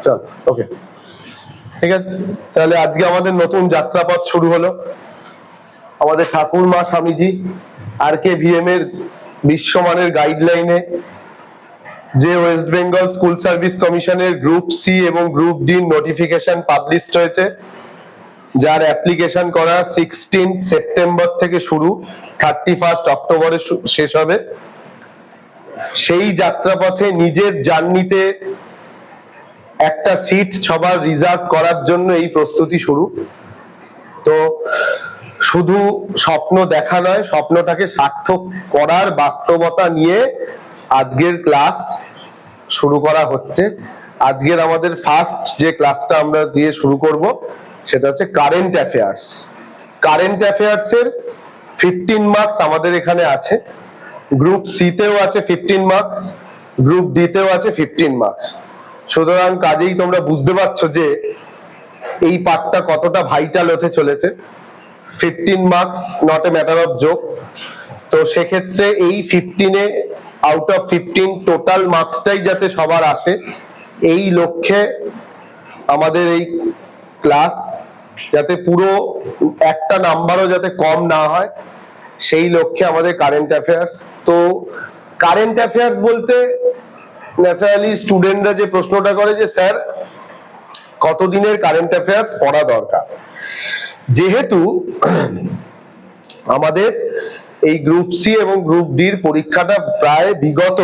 চল ওকে, ঠিক আছে। তাহলে আজকে আমাদের নতুন যাত্রাপথ শুরু হলো। আমাদের ঠাকুর মা স্বামীজি RKVM এর বিশ্বমানের গাইডলাইনে যে ওয়েস্ট বেঙ্গল স্কুল সার্ভিস কমিশনের গ্রুপ সি এবং গ্রুপ ডি নোটিফিকেশন পাবলিশড হয়েছে, যার অ্যাপ্লিকেশন করা 16 সেপ্টেম্বর থেকে শুরু, 31 অক্টোবরে শেষ হবে। সেই যাত্রাপথে নিজের জার্নিতে একটা সিট সবার রিজার্ভ করার জন্য এই প্রস্তুতি শুরু। তো শুধু স্বপ্ন দেখা নয়, স্বপ্নটাকে সার্থক করার বাস্তবতা নিয়ে আজকের ক্লাস শুরু করা হচ্ছে। আজকের আমাদের ফার্স্ট যে ক্লাসটা আমরা দিয়ে শুরু করব সেটা হচ্ছে কারেন্ট অ্যাফেয়ার্স। কারেন্ট অ্যাফেয়ার্স এর 15 মার্কস আমাদের এখানে আছে। গ্রুপ সি তেও আছে 15 মার্কস, গ্রুপ ডি তেও আছে 15 মার্কস। সুতরাং কাজেই তোমরা বুঝতে পারছো যে এই পার্টটা কতটা ভাইটাল হতে চলেছে। 15 marks not a matter of joke. তো সেক্ষেত্রে এই 15-এ আউট অফ 15 টোটাল মার্কসটাই যাতে সবার আসে, এই লক্ষ্যে আমাদের এই ক্লাস, যাতে পুরো একটা নাম্বারও যাতে কম না হয় সেই লক্ষ্যে আমাদের কারেন্ট অ্যাফেয়ার্স। তো কারেন্ট অ্যাফেয়ার্স বলতে ন্যাচারালি স্টুডেন্টরা যে প্রশ্নটা করে যে স্যার কতদিনের কারেন্ট অ্যাফেয়ার্স পড়া দরকার। যেহেতু আমাদের এই গ্রুপ সি এবং গ্রুপ ডির পরীক্ষাটা প্রায় বিগত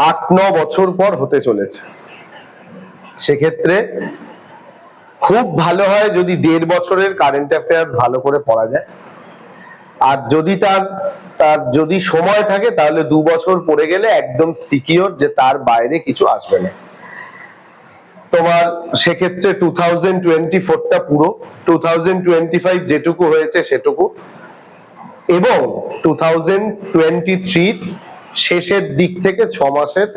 8-9 বছর পর হতে চলেছে, সেক্ষেত্রে খুব ভালো হয় যদি 1.5 বছরের কারেন্ট অ্যাফেয়ার্স ভালো করে পড়া যায়। আর যদি তার যদি সময় থাকে তাহলে 2 বছর পড়ে গেলে একদম সিকিউর যে তার বাইরে কিছু আসবে না। তোমার সেক্ষেত্রে 2024টা পুরো, 2025 যেটুকু হয়েছে সেটুকু, এবং 2023 শেষের দিক থেকে 6 মাসের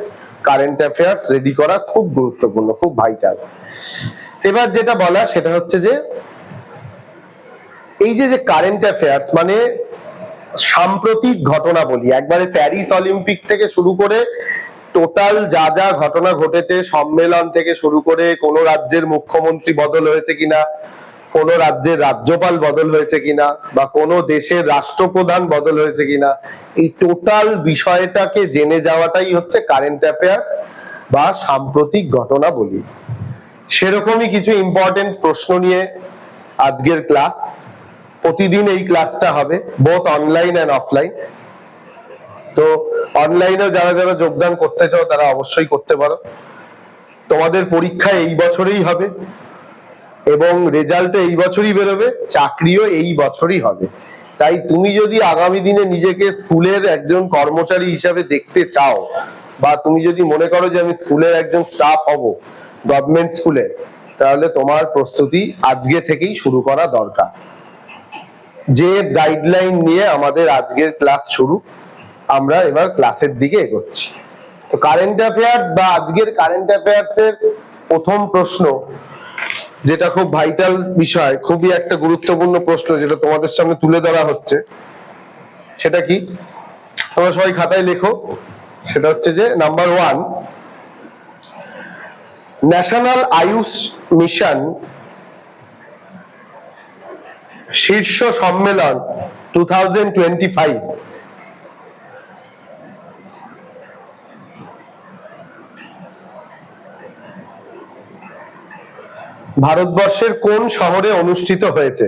কারেন্ট অ্যাফেয়ার্স রেডি করা খুব গুরুত্বপূর্ণ, খুব ভাইটাল। এবার যেটা বলা সেটা হচ্ছে যে এই যে কারেন্ট অ্যাফেয়ার্স মানে সাম্প্রতিক ঘটনা বলি, একবারে প্যারিস অলিম্পিক থেকে শুরু করে টোটাল যা যা ঘটনা ঘটেছে, সম্মেলন থেকে শুরু করে কোন রাজ্যের মুখ্যমন্ত্রী বদল হয়েছে কিনা, কোন রাজ্যের রাজ্যপাল বদল হয়েছে কিনা, বা কোন দেশের রাষ্ট্রপ্রধান বদল হয়েছে কিনা, এই টোটাল বিষয়টাকে জেনে যাওয়াটাই হচ্ছে কারেন্ট অ্যাফেয়ার্স বা সাম্প্রতিক ঘটনা বলি। সেরকমই কিছু ইম্পর্টেন্ট প্রশ্ন নিয়ে আজকের ক্লাস। প্রতিদিন এই ক্লাসটা হবে, বোথ অনলাইন এন্ড অফলাইন। তো অনলাইনেও যারা যারা যোগদান করতে চাও তারা অবশ্যই করতে পারো। তোমাদের পরীক্ষা এই বছরেই হবে এবং রেজাল্টও এই বছরই বেরোবে, চাকরিও এই বছরই হবে। তাই তুমি যদি আগামী দিনে নিজেকে স্কুলের একজন কর্মচারী হিসাবে দেখতে চাও, বা তুমি যদি মনে করো যে আমি স্কুলের একজন স্টাফ হব গভর্নমেন্ট স্কুলে, তাহলে তোমার প্রস্তুতি আজকে থেকেই শুরু করা দরকার। যে গাইডলাইন নিয়ে আমাদের আজকের ক্লাস শুরু, আমরা এবার ক্লাসের দিকে এগোচ্ছি। তো কারেন্ট অ্যাফেয়ার্স বা আজকের কারেন্ট অ্যাফেয়ার্স এর প্রথম প্রশ্ন, যেটা খুব ভাইটাল বিষয়, খুবই একটা গুরুত্বপূর্ণ প্রশ্ন যেটা তোমাদের সামনে তুলে ধরা হচ্ছে, সেটা কি তোমরা সবাই খাতায় লেখো। সেটা হচ্ছে যে নাম্বার 1, ন্যাশনাল আয়ুষ মিশন শীর্ষ সম্মেলন 2025 ভারতবর্ষের কোন শহরে অনুষ্ঠিত হয়েছে?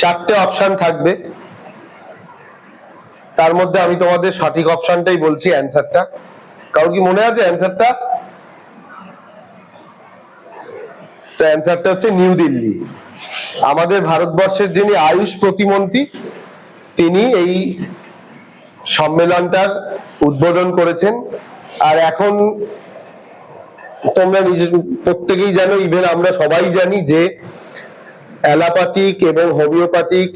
চারটে অপশন থাকবে, তার মধ্যে আমি তোমাদের সঠিক অপশনটাই বলছি অ্যান্সারটা। কারো কি মনে আছে অ্যান্সারটা? তো অ্যান্সারটা হচ্ছে নিউ দিল্লি। আমাদের ভারতবর্ষের যিনি আয়ুষ প্রতিমন্ত্রী, তিনি এই সম্মেলনটার উদ্বোধন করেছেন। আর এখন তোমরা নিজে প্রত্যেকেই জানো, ইভেন আমরা সবাই জানি যে অ্যালোপ্যাথিক এবং হোমিওপ্যাথিক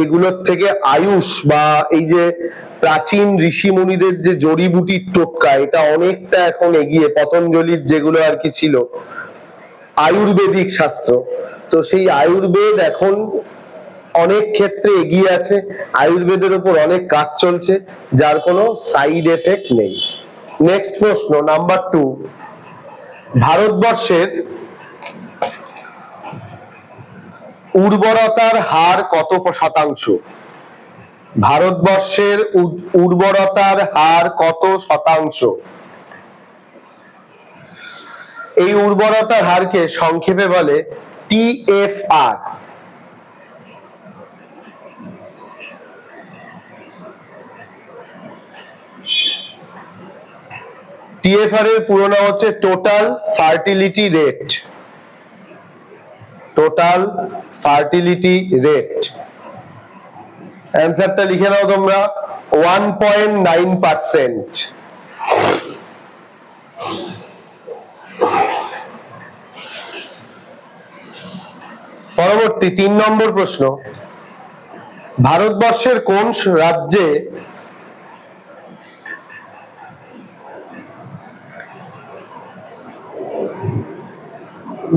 এগুলোর থেকে আয়ুষ বা এই যে প্রাচীন ঋষি মুনিদের যে জড়িবুটির টোটকা, এটা অনেকটা এখন এগিয়ে, পতঞ্জলির যেগুলো আর কি ছিল আয়ুর্বেদিক শাস্ত্র, তো সেই আয়ুর্বেদ এখন অনেক ক্ষেত্রে এগিয়ে আছে, আয়ুর্বেদের উপর অনেক কাজ চলছে, যার কোনো সাইড এফেক্ট নেই। নেক্সট প্রশ্ন নাম্বার 2, ভারতবর্ষের উর্বরতার হার কত শতাংশ? ভারতবর্ষের উর্বরতার হার কত শতাংশ? এই উর্বরতার হারকে সংক্ষেপে বলে টিএফআর। টিএফআর এর পুরো নাম হচ্ছে total fertility rate. Total fertility rate. অ্যান্সারটা লিখে নাও তোমরা 1.9%। পরবর্তী 3 নম্বর প্রশ্ন, ভারতবর্ষের কোন রাজ্যে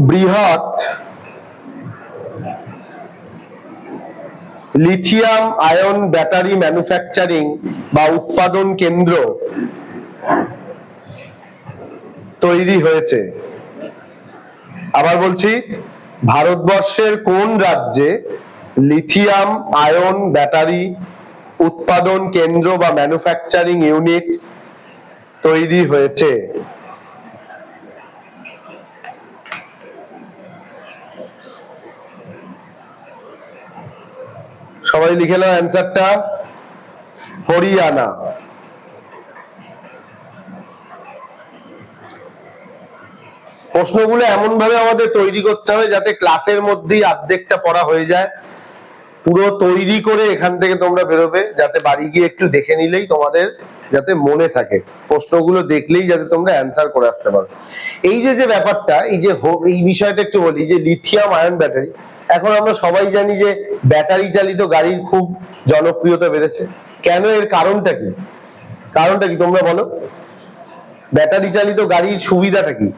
বৃহৎ লিথিয়াম আয়ন ব্যাটারি ম্যানুফ্যাকচারিং বা উৎপাদন কেন্দ্র তৈরি হয়েছে? আবার বলছি, ভারতবর্ষের কোন রাজ্যে লিথিয়াম আয়ন ব্যাটারি উৎপাদন কেন্দ্র বা ম্যানুফ্যাকচারিং ইউনিট তৈরি হয়েছে? সবাই লিখে নাও অ্যান্সারটা, হরিয়ানা। প্রশ্নগুলো এমন ভাবে আমাদের তৈরি করতে হবে যাতে ক্লাসের মধ্যেই অর্ধেকটা পড়া হয়ে যায়। পুরো তৈরি করে এখান থেকে তোমরা বেরোবে, যাতে বাড়ি গিয়ে একটু দেখে নিলেই তোমাদের যাতে মনে থাকে, প্রশ্নগুলো দেখলেই যাতে তোমরা অ্যান্সার করে আসতে পারো। এই যে ব্যাপারটা, এই বিষয়টা একটু বলি, যে লিথিয়াম আয়ন ব্যাটারি, এখন আমরা সবাই জানি যে ব্যাটারি চালিত গাড়ির খুব জনপ্রিয়তা বেড়েছে। কেন? এর কারণটা কি? কারণটা কি তোমরা বলো? ব্যাটারি চালিত গাড়ির সুবিধাটা কি?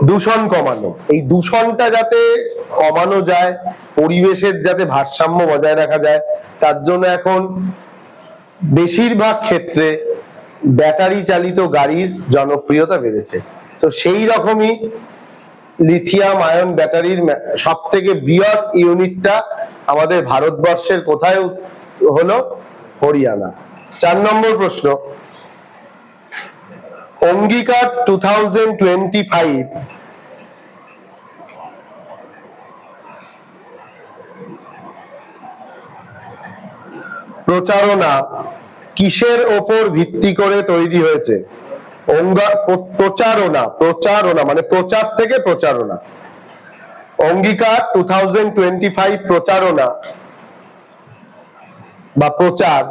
দূষণ কমানো। এই দূষণটা যাতে কমানো যায়, পরিবেশের যাতে ভারসাম্য বজায় রাখা যায়, তার জন্য এখন বেশিরভাগ ক্ষেত্রে ব্যাটারি চালিত গাড়ির জনপ্রিয়তা বেড়েছে। তো সেই রকমই লিথিয়াম আয়ন ব্যাটারির সব থেকে বৃহৎ ইউনিটটা আমাদের ভারতবর্ষের কোথায় হলো? হরিয়ানা। 4 নম্বর প্রশ্ন, অঙ্গীকার 2025 প্রচারণা কিসের ওপর ভিত্তি করে তৈরি হয়েছে? প্রচারণা মানে প্রচার থেকে প্রচারণা। অঙ্গীকার 2025 প্রচারণা বা প্রচার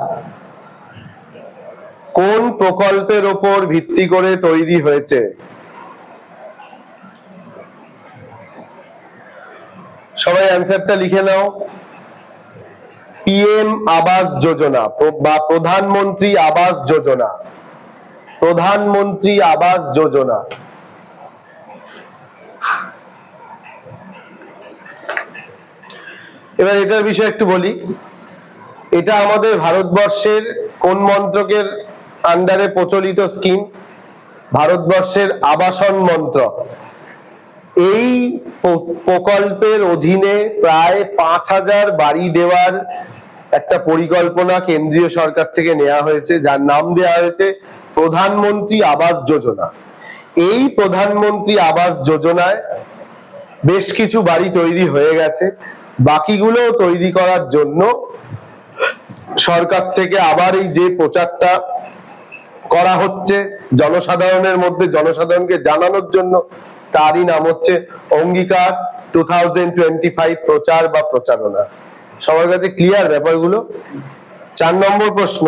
কোন প্রকল্পের ওপর ভিত্তি করে তৈরি হয়েছে? সবাই অ্যান্সারটা লিখে নাও, পিএম আবাস যোজনা বা প্রধানমন্ত্রী আবাস যোজনা। প্রধানমন্ত্রী আবাস যোজনা। এবার এটার বিষয়ে একটু বলি, এটা আমাদের ভারতবর্ষের কোন মন্ত্রকের আন্ডারে প্রচলিত স্কিম? ভারতবর্ষের আবাসন মন্ত্রক। এই প্রকল্পের অধীনে প্রায় 5000 বাড়ি দেওয়ার একটা পরিকল্পনা কেন্দ্রীয় সরকার থেকে নেওয়া হয়েছে, যার নাম দেওয়া হয়েছে প্রধানমন্ত্রী আবাস যোজনা। এই প্রধানমন্ত্রী আবাস যোজনায় বেশ কিছু বাড়ি তৈরি হয়ে গেছে, বাকিগুলো তৈরি করার জন্য সরকার থেকে আবার এই যে প্রচারটা করা হচ্ছে জনসাধারণের মধ্যে, জনসাধারণকে জানানোর জন্য, তারই নাম হচ্ছে অঙ্গীকার 2025 প্রচার বা প্রচারণা। সবার কাছে ক্লিয়ার ব্যাপারগুলো? 4 নম্বর প্রশ্ন,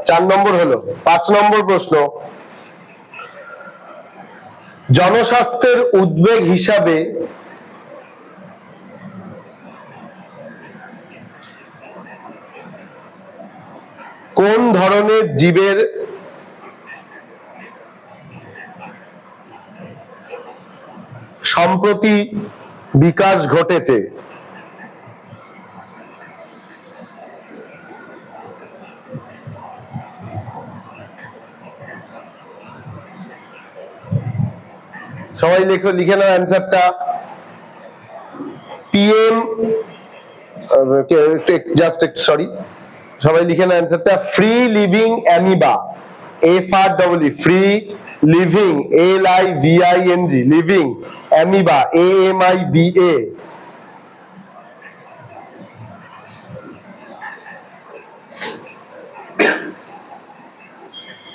4 নম্বর হলো। 5 নম্বর প্রশ্ন, জনস্বাস্থ্যের উদ্বেগ হিসাবে কোন ধরনের জীবের সম্প্রতি বিকাশ ঘটেছে? সবাই লিখে নাও অ্যান্সারটা। পিএম জাস্ট সরি, সবাই লিখে নাও অ্যান্সারটা। Free living amoeba, FREE, free living, LIVING, living amoeba, AMIBA।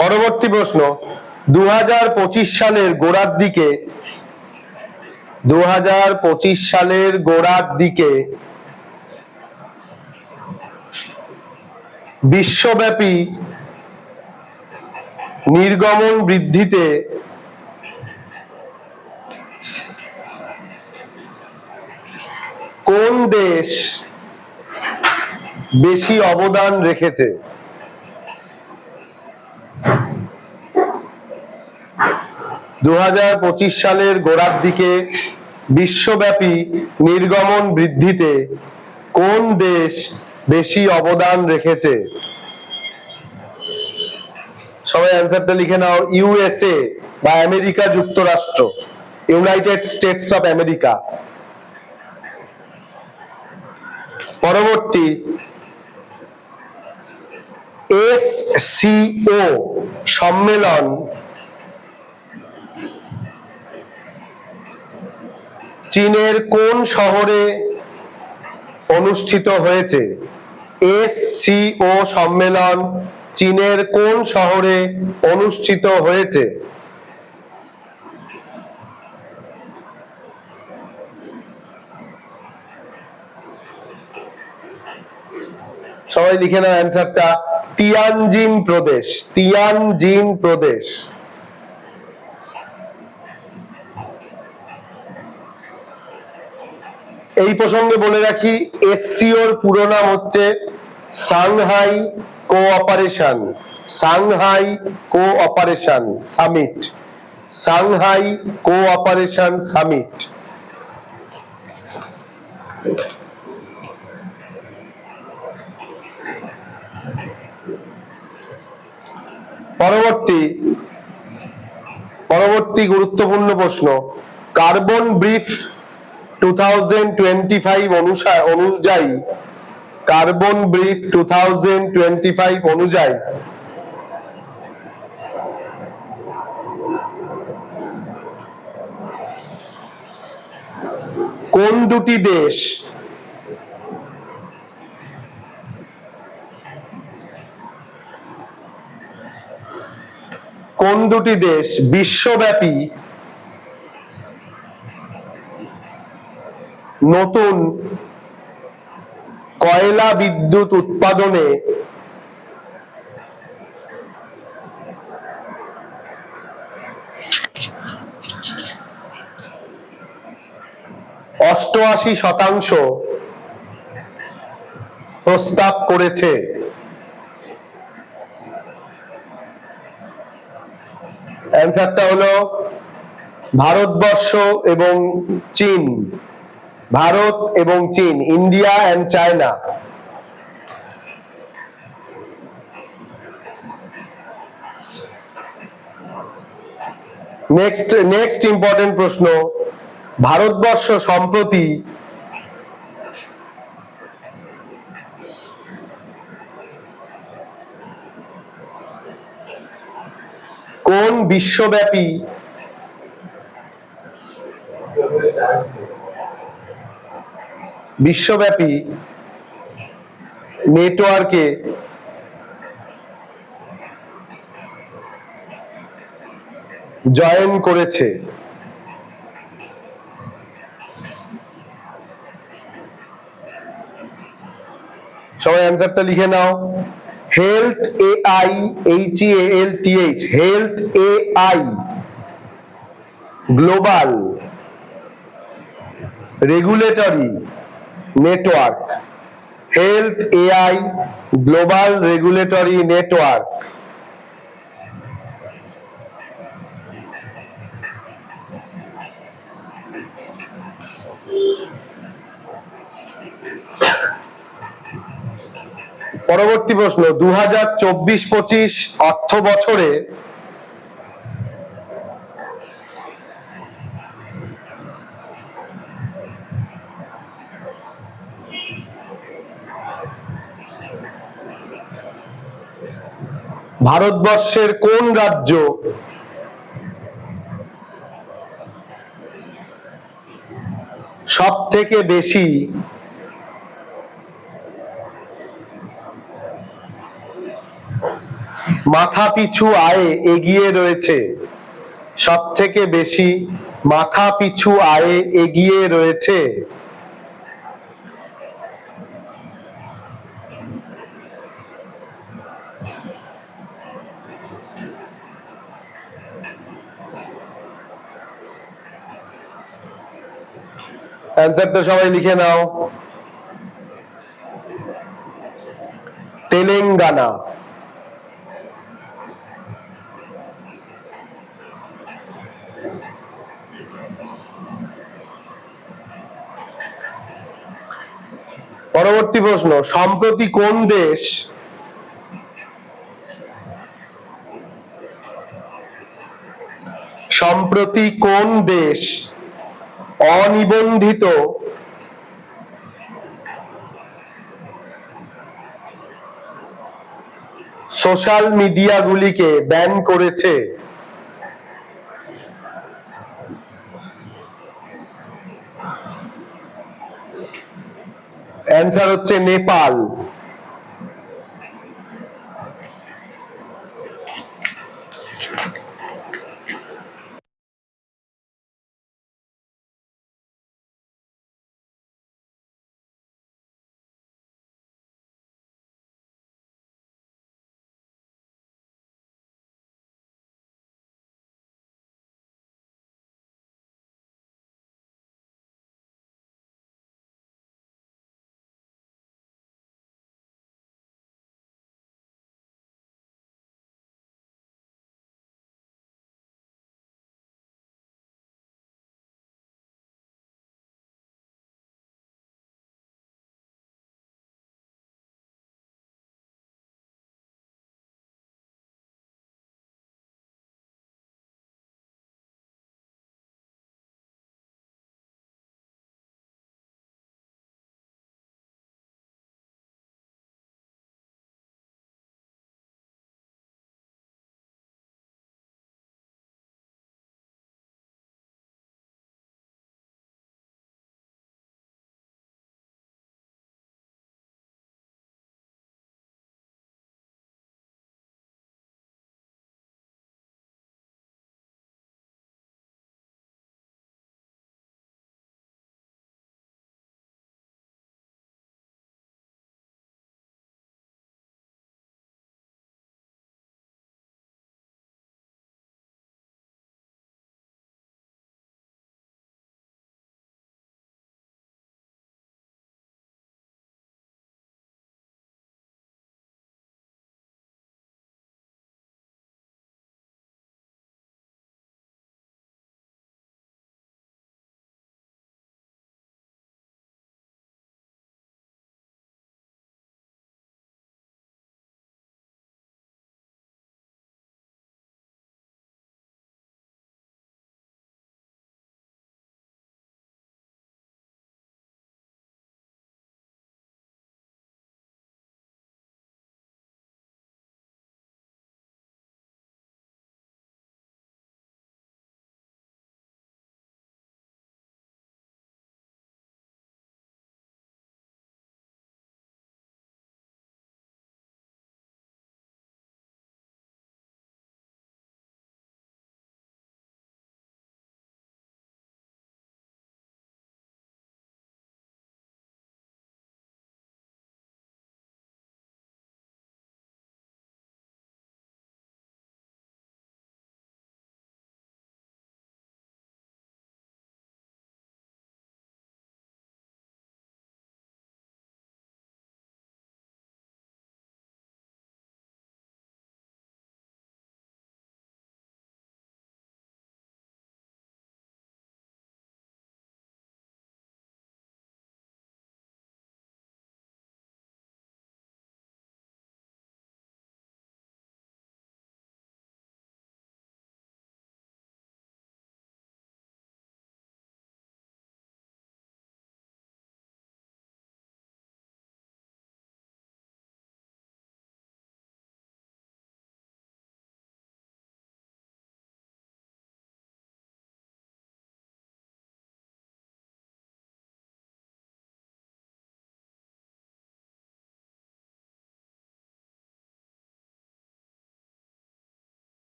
পরবর্তী প্রশ্ন, 2025 সালের গোড়ার দিকে 2025 সালের গোড়ার দিকে বিশ্বব্যাপী নির্গমন বৃদ্ধিতে কোন দেশ বেশি অবদান রেখেছে? 2025 সালের গোড়ার দিকে বিশ্বব্যাপী নির্গমন বৃদ্ধিতে কোন দেশ বেশি অবদান রেখেছে? সবাই অ্যান্সারটা লিখে নাও। USA বা আমেরিকা যুক্তরাষ্ট্র, ইউনাইটেড স্টেটস অফ আমেরিকা। পরবর্তী, SCO সম্মেলন চীনের কোন শহরে অনুষ্ঠিত হয়েছে? SCO সম্মেলন চীনের কোন শহরে অনুষ্ঠিত হয়েছে? সবাই লিখে নাও অ্যান্সারটা। তিয়ানজিন প্রদেশ, তিয়ানজিন প্রদেশ। এই প্রসঙ্গে বলে রাখি, SCOর পুরো নাম হচ্ছে Shanghai cooperation, Shanghai cooperation summit, Shanghai cooperation summit. পরবর্তী গুরুত্বপূর্ণ প্রশ্ন, কার্বন ব্রিফ 2025 অনুযায়ী, কার্বন ব্রিফ 2025 অনুযায়ী কোন দুটি দেশ বিশ্বব্যাপী নতুন কয়লা বিদ্যুৎ উৎপাদনে %88 প্রস্তাব করেছে? অ্যান্সারটা হলো ভারতবর্ষ এবং চীন, ভারত এবং চীন, India and China. Next important প্রশ্ন, ভারতবর্ষ সম্প্রতি কোন বিশ্বব্যাপী নেটওয়ার্কে জয়েন করেছে? সবাই অ্যান্সারটা লিখে নাও। Health AI, HEALTH, health AI global regulatory network, health AI global regulatory network. পরবর্তী প্রশ্ন, 2024-25 অর্থ বছরে ভারতবর্ষের কোন রাজ্য সব থেকে বেশি মাথাপিছু আয়ে এগিয়ে রয়েছে? সব থেকে বেশি মাথাপিছু আয়ে এগিয়ে রয়েছে? অ্যান্সারটা সবাই লিখে নাও। তেলেঙ্গানা। পরবর্তী প্রশ্ন, সম্প্রতি কোন দেশ অনিবন্ধিত সোশ্যাল মিডিয়াগুলিকে ব্যান করেছে? অ্যান্সার হচ্ছে নেপাল।